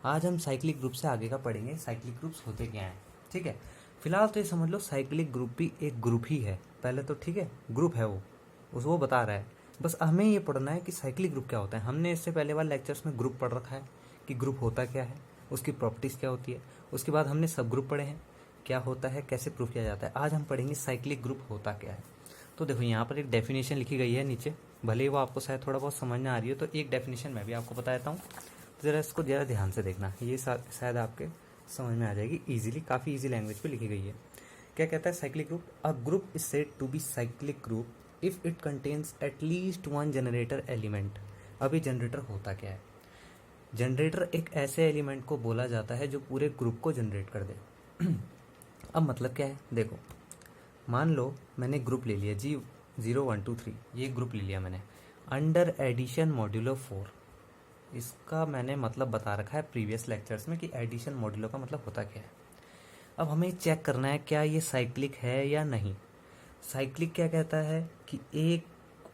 आज हम cyclic group से आगे का पढ़ेंगे, साइक्लिक ग्रुप्स होते क्या हैं। ठीक है, फिलहाल तो ये समझ लो साइक्लिक ग्रुप भी एक ग्रुप ही है पहले तो। ठीक है, ग्रुप है वो बता रहा है। बस हमें ये पढ़ना है कि साइक्लिक ग्रुप क्या होता है। हमने इससे पहले वाले लेक्चर्स में ग्रुप पढ़ रखा है कि ग्रुप होता क्या है, उसकी प्रॉपर्टीज़ क्या होती है। उसके बाद हमने सब ग्रुप पढ़े हैं, क्या होता है, कैसे प्रूफ किया जाता है। आज हम पढ़ेंगे साइक्लिक ग्रुप होता क्या है। तो देखो यहाँ पर एक डेफिनेशन लिखी गई है नीचे, भले ही वो आपको शायद थोड़ा बहुत समझ में आ रही है, तो एक डेफिनेशन मैं भी आपको बता देता हूँ। ज़रा इसको ज़रा ध्यान से देखना, ये शायद आपके समझ में आ जाएगी इजीली, काफ़ी इजी लैंग्वेज पे लिखी गई है। क्या कहता है cyclic group? A group is said to be cyclic group if it contains at least one generator element. अभी जनरेटर होता क्या है? जनरेटर एक ऐसे एलिमेंट को बोला जाता है जो पूरे ग्रुप को जनरेट कर दे। अब मतलब क्या है, देखो मान लो मैंने ग्रुप ले लिया जी 0 1 2 3, ये ग्रुप ले लिया मैंने अंडर एडिशन मॉड्यूलो 4। इसका मैंने मतलब बता रखा है प्रीवियस लेक्चर्स में कि एडिशन मॉड्यूलो का मतलब होता क्या है। अब हमें चेक करना है क्या ये साइक्लिक है या नहीं। साइक्लिक क्या कहता है कि एक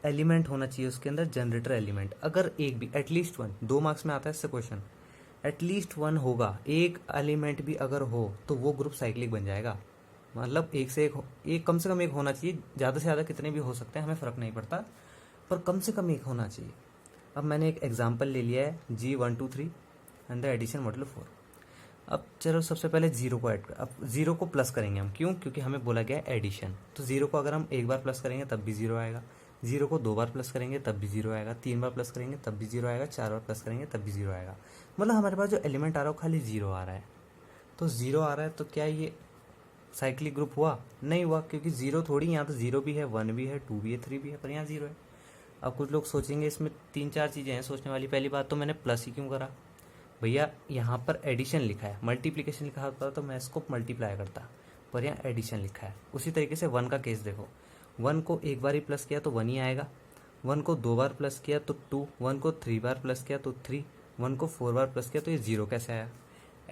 एलिमेंट होना चाहिए उसके अंदर, जनरेटर एलिमेंट। अगर एक भी एटलीस्ट वन, 2 मार्क्स में आता है इससे क्वेश्चन, एटलीस्ट वन होगा, एक एलिमेंट भी अगर हो तो वो ग्रुप साइक्लिक बन जाएगा। मतलब एक से एक कम से कम एक होना चाहिए, ज़्यादा से ज़्यादा कितने भी हो सकते हैं हमें फ़र्क नहीं पड़ता, पर कम से कम एक होना चाहिए। अब मैंने एक एग्जाम्पल ले लिया है G1 2 3 and the addition modulo 4। अब चलो सबसे पहले जीरो को ऐड कर, अब जीरो को प्लस करेंगे हम, क्यों? क्योंकि हमें बोला गया है एडिशन। तो जीरो को अगर हम एक बार प्लस करेंगे तब भी जीरो आएगा, जीरो को 2 बार प्लस करेंगे तब भी जीरो आएगा, 3 बार प्लस करेंगे तब भी जीरो आएगा, 4 बार प्लस करेंगे तब भी जीरो आएगा। मतलब हमारे पास जो एलिमेंट आ रहा है वो खाली जीरो आ रहा है। तो जीरो आ रहा है तो क्या ये साइक्लिक ग्रुप हुआ? नहीं हुआ, क्योंकि जीरो थोड़ी, यहाँ तो जीरो भी है, 1 भी है, 2 भी है, 3 भी है, पर यहाँ जीरो है। अब कुछ लोग सोचेंगे इसमें 3 4 चीज़ें हैं सोचने वाली। पहली बात तो मैंने प्लस ही क्यों करा भैया? यहाँ पर एडिशन लिखा है, मल्टीप्लिकेशन लिखा होता तो मैं इसको मल्टीप्लाई करता, पर यहाँ एडिशन लिखा है। उसी तरीके से वन का केस देखो, वन को एक बार ही प्लस किया तो वन ही आएगा, वन को 2 बार प्लस किया तो 2, वन को 3 बार प्लस किया तो 3, वन को 4 बार प्लस किया तो ये जीरो कैसे आया?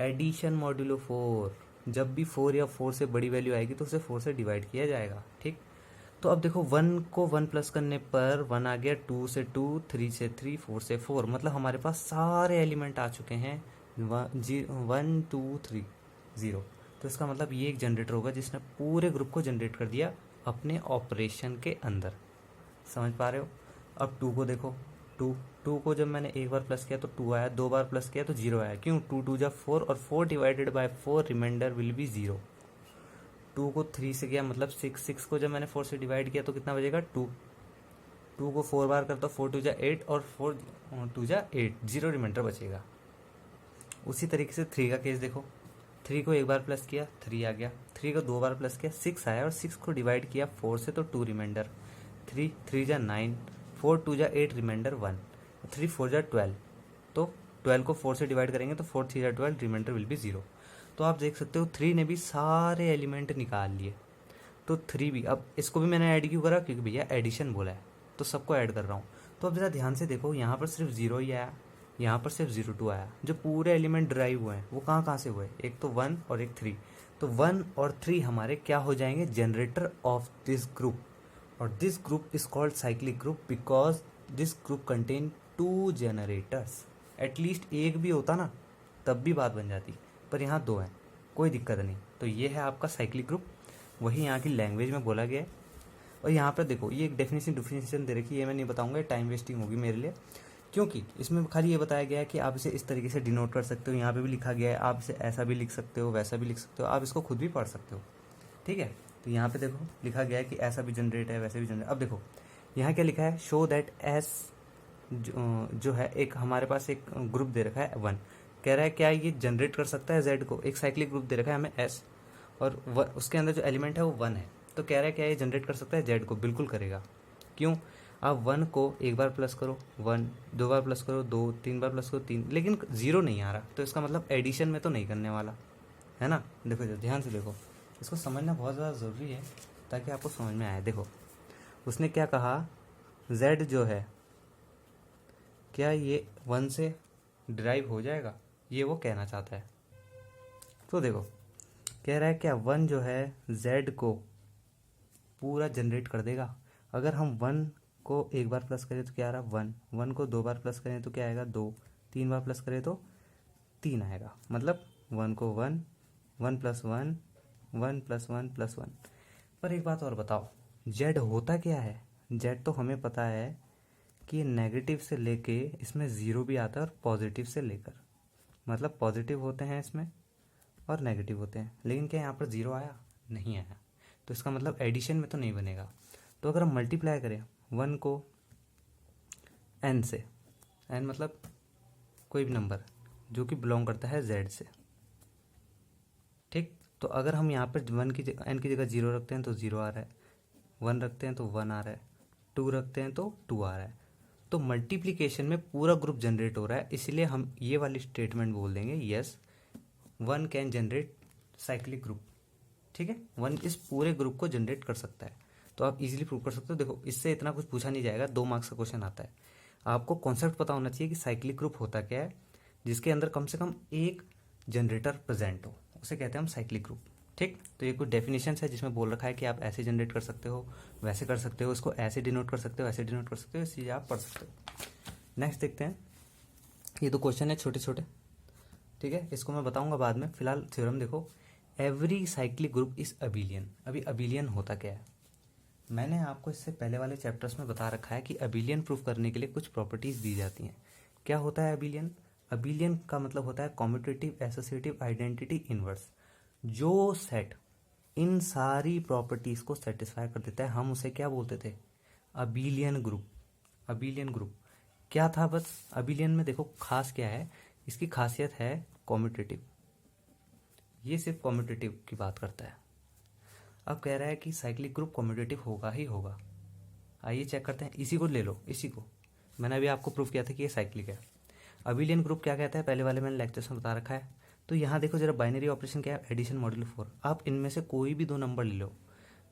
Addition modulo 4। जब भी 4 या 4 से बड़ी वैल्यू आएगी तो उसे 4 से डिवाइड किया जाएगा। ठीक, तो अब देखो वन को 1 प्लस करने पर 1 आ गया, 2 से 2, 3 से 3, 4 से 4। मतलब हमारे पास सारे एलिमेंट आ चुके हैं 1 2 3 0। तो इसका मतलब ये एक जनरेटर होगा जिसने पूरे ग्रुप को जनरेट कर दिया अपने ऑपरेशन के अंदर। समझ पा रहे हो? अब 2 को देखो, 2 2 को जब मैंने एक बार प्लस किया तो 2 आया, 2 बार प्लस किया तो 0 आया। क्यों? 2 2 जा 4 और 4 divided by 4 remainder will be 0। 2 को 3 से किया मतलब 6, 6 को जब मैंने 4 से डिवाइड किया तो कितना बचेगा? 2। 2 को 4 बार करता, 4 2 जा 8 और 4 2 जा 8, 0 रिमाइंडर बचेगा। उसी तरीके से 3 का केस देखो, 3 को एक बार प्लस किया 3 आ गया, 3 को 2 बार प्लस किया 6 आया, और 6 को डिवाइड किया 4 से तो 2 रिमाइंडर, 3 3 जा 9, 4 2 जा 8 रिमाइंडर 1, 3 4 जा 12। तो 12 को 4 से डिवाइड करेंगे तो 4 3 जा 12, रिमाइंडर विल बी 0। तो आप देख सकते हो 3 ने भी सारे एलिमेंट निकाल लिए। तो 3 भी, अब इसको भी मैंने ऐड क्यों करा? क्योंकि भैया एडिशन बोला है तो सबको ऐड कर रहा हूँ। तो अब जरा ध्यान से देखो, यहाँ पर सिर्फ 0 ही आया, यहाँ पर सिर्फ 0 2 आया। जो पूरे एलिमेंट ड्राइव हुए हैं वो कहाँ कहाँ से हुए? एक तो 1 और एक 3। तो 1 और 3 हमारे क्या हो जाएंगे? Generator of this group. और this group is called cyclic group because this group contain 2 generators. At least एक भी होता ना तब भी बात बन जाती, पर यहाँ 2 हैं, कोई दिक्कत नहीं। तो ये है आपका साइक्लिक ग्रुप, वही यहाँ की लैंग्वेज में बोला गया है। और यहाँ पर देखो ये एक डेफिनेशन दे रखी है, ये मैं नहीं बताऊंगा, टाइम वेस्टिंग होगी मेरे लिए, क्योंकि इसमें खाली ये बताया गया है कि आप इसे इस तरीके से डिनोट कर सकते हो। यहाँ पे भी लिखा गया है आप इसे ऐसा भी लिख सकते हो, वैसा भी लिख सकते हो, आप इसको खुद भी पढ़ सकते हो। ठीक है, तो यहाँ पे देखो लिखा गया है कि ऐसा भी जनरेट है, वैसे भी जनरेट। अब देखो यहाँ क्या लिखा है? शो दैट एस जो है, एक हमारे पास एक ग्रुप दे रखा है 1, कह रहा है क्या ये जनरेट कर सकता है जेड को? एक साइक्लिक ग्रुप दे रखा है हमें एस, और उसके अंदर जो एलिमेंट है वो 1 है। तो कह रहा है क्या ये जनरेट कर सकता है जेड को? बिल्कुल करेगा। क्यों? आप 1 को एक बार प्लस करो 1, 2 बार प्लस करो 2, 3 बार प्लस करो 3, लेकिन 0 नहीं आ रहा, तो इसका मतलब एडिशन में तो नहीं करने वाला है ना। देखो ध्यान से देखो, इसको समझना बहुत ज़्यादा ज़रूरी है ताकि आपको समझ में आए। देखो उसने क्या कहा, जेड जो है क्या ये 1 से ड्राइव हो जाएगा, ये वो कहना चाहता है। तो देखो कह रहा है क्या 1 जो है जेड को पूरा जनरेट कर देगा। अगर हम 1 को एक बार प्लस करें तो क्या आ रहा? 1, 1 को 2 बार प्लस करें तो क्या आएगा? 2, 3 बार प्लस करें तो 3 आएगा, मतलब 1 को 1, 1 + 1, 1 + 1 + 1। पर एक बात और बताओ, जेड होता क्या है? जेड तो हमें पता है कि नेगेटिव से लेके इसमें ज़ीरो भी आता है और पॉजिटिव से लेकर, मतलब पॉजिटिव होते हैं इसमें और नेगेटिव होते हैं। लेकिन क्या यहाँ पर ज़ीरो आया? नहीं आया। तो इसका मतलब एडिशन में तो नहीं बनेगा। तो अगर हम मल्टीप्लाई करें 1 को n से, n मतलब कोई भी नंबर जो कि बिलोंग करता है z से, ठीक। तो अगर हम यहाँ पर n की जगह 0 रखते हैं तो 0 आ रहा है, 1 रखते हैं तो 1 आ रहा है, 2 रखते हैं तो 2 आ रहा है। तो मल्टीप्लिकेशन में पूरा ग्रुप जनरेट हो रहा है, इसलिए हम ये वाली स्टेटमेंट बोल देंगे, yes 1 can generate cyclic group. ठीक है, 1 इस पूरे ग्रुप को जनरेट कर सकता है। तो आप इजीली प्रूव कर सकते हो। देखो, इससे इतना कुछ पूछा नहीं जाएगा, 2 मार्क्स का क्वेश्चन आता है। आपको कॉन्सेप्ट पता होना चाहिए कि साइक्लिक ग्रुप होता क्या है, जिसके अंदर कम से कम एक जनरेटर प्रेजेंट हो, उसे कहते हैं हम साइक्लिक ग्रुप। ठीक, तो ये कुछ डेफिनेशन है जिसमें बोल रखा है कि आप ऐसे जनरेट कर सकते हो, वैसे कर सकते हो, इसको ऐसे डिनोट कर सकते हो, ऐसे डिनोट कर सकते हो, इस चीज़ आप पढ़ सकते हो। नेक्स्ट देखते हैं, ये तो क्वेश्चन है छोटे छोटे, ठीक है, इसको मैं बताऊंगा बाद में। फिलहाल थ्योरम देखो, every cyclic group is abelian. अभी अबिलियन होता क्या है? मैंने आपको इससे पहले वाले चैप्टर्स में बता रखा है कि अबिलियन प्रूफ करने के लिए कुछ प्रॉपर्टीज दी जाती हैं। क्या होता है अबिलियन? अबिलियन का मतलब होता है कॉम्यूटेटिव एसोसिएटिव आइडेंटिटी इनवर्स। जो सेट इन सारी प्रॉपर्टीज को सेटिस्फाई कर देता है, हम उसे क्या बोलते थे? Abelian group. अबिलियन ग्रुप क्या था? बस अबिलियन में देखो खास क्या है, इसकी खासियत है कॉम्यूटेटिव। ये सिर्फ कॉम्यूटेटिव की बात करता है। अब कह रहा है कि साइक्लिक ग्रुप कॉम्यूटेटिव होगा ही होगा। आइए चेक करते हैं, इसी को ले लो, इसी को मैंने अभी आपको प्रूफ किया था कि ये साइक्लिक है। अबिलियन ग्रुप क्या कहता है, पहले वाले मैंने लेक्चर्स में बता रखा है। तो यहाँ देखो जरा, बाइनरी ऑपरेशन क्या है? Addition modulo 4। आप इनमें से कोई भी 2 नंबर ले लो,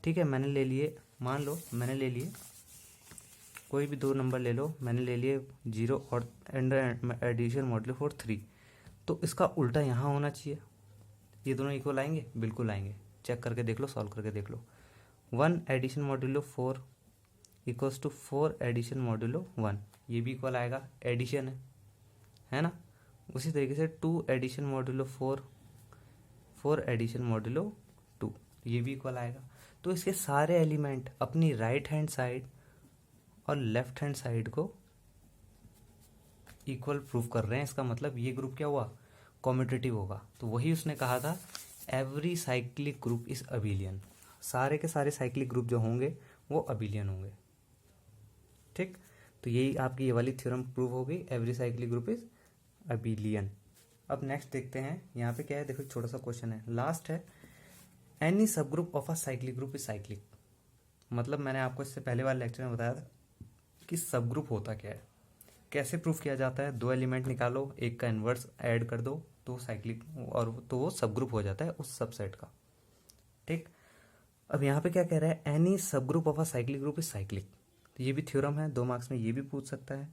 ठीक है। मैंने ले लिए, मान लो मैंने ले लिए कोई भी 2 नंबर ले लो, मैंने ले लिए 0 और एडिशन मॉड्यूलो 4 3। तो इसका उल्टा यहाँ होना चाहिए। ये दोनों इक्वल आएंगे? बिल्कुल आएंगे। चेक करके देख लो, सॉल्व करके देख लो। 1 addition modulo 4 equals to 4 addition modulo 1, ये भी इक्वल आएगा, एडिशन है ना। उसी तरीके से 2 एडिशन मॉड्यूलो 4, 4 एडिशन मॉड्यूलो 2, ये भी इक्वल आएगा। तो इसके सारे एलिमेंट अपनी राइट हैंड साइड और लेफ्ट हैंड साइड को इक्वल प्रूफ कर रहे हैं। इसका मतलब ये ग्रुप क्या हुआ? कॉम्यूटेटिव होगा। तो वही उसने कहा था, every cyclic group is abelian. सारे के सारे साइक्लिक ग्रुप जो होंगे वो अबिलियन होंगे। ठीक, तो यही आपकी ये वाली थ्योरम प्रूव हो गई, every cyclic group is abelian. अब नेक्स्ट देखते हैं, यहाँ पे क्या है, देखो छोटा सा क्वेश्चन है, लास्ट है, एनी सब group of a cyclic group is cyclic. मतलब मैंने आपको इससे पहले वाले लेक्चर में बताया था कि सब ग्रुप होता क्या है, कैसे प्रूफ किया जाता है। 2 एलिमेंट निकालो, एक का इन्वर्स ऐड कर दो तो साइक्लिक, और तो वो सब ग्रुप हो जाता है उस सबसेट का। ठीक, अब यहाँ पे क्या कह रहा है, एनी सब group of a cyclic group is cyclic. तो ये भी थ्योरम है, 2 मार्क्स में ये भी पूछ सकता है।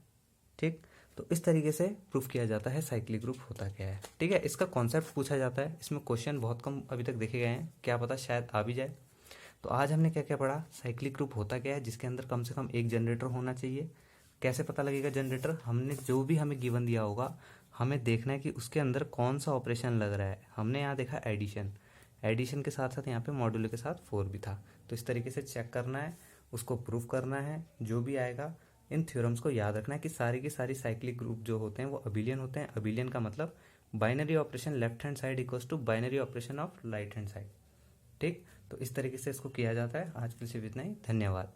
ठीक, तो इस तरीके से प्रूफ किया जाता है साइक्लिक ग्रुप होता क्या है। ठीक है, इसका कॉन्सेप्ट पूछा जाता है। इसमें क्वेश्चन बहुत कम अभी तक देखे गए हैं, क्या पता शायद आ भी जाए। तो आज हमने क्या क्या पढ़ा, साइक्लिक ग्रुप होता क्या है, जिसके अंदर कम से कम एक जनरेटर होना चाहिए। कैसे पता लगेगा जनरेटर? हमने जो भी हमें गिवन दिया होगा, हमें देखना है कि उसके अंदर कौन सा ऑपरेशन लग रहा है। हमने यहाँ देखा एडिशन, एडिशन के साथ साथ यहाँ पे मॉड्यूलो के साथ 4 भी था। तो इस तरीके से चेक करना है, उसको प्रूफ करना है, जो भी आएगा। इन थ्योरम्स को याद रखना है कि सारी की सारी साइक्लिक ग्रुप जो होते हैं वो अबिलियन होते हैं। अबिलियन का मतलब binary operation left hand side equals to binary operation of right hand side. ठीक, तो इस तरीके से इसको किया जाता है। आज के लिए सिर्फ इतना ही, धन्यवाद।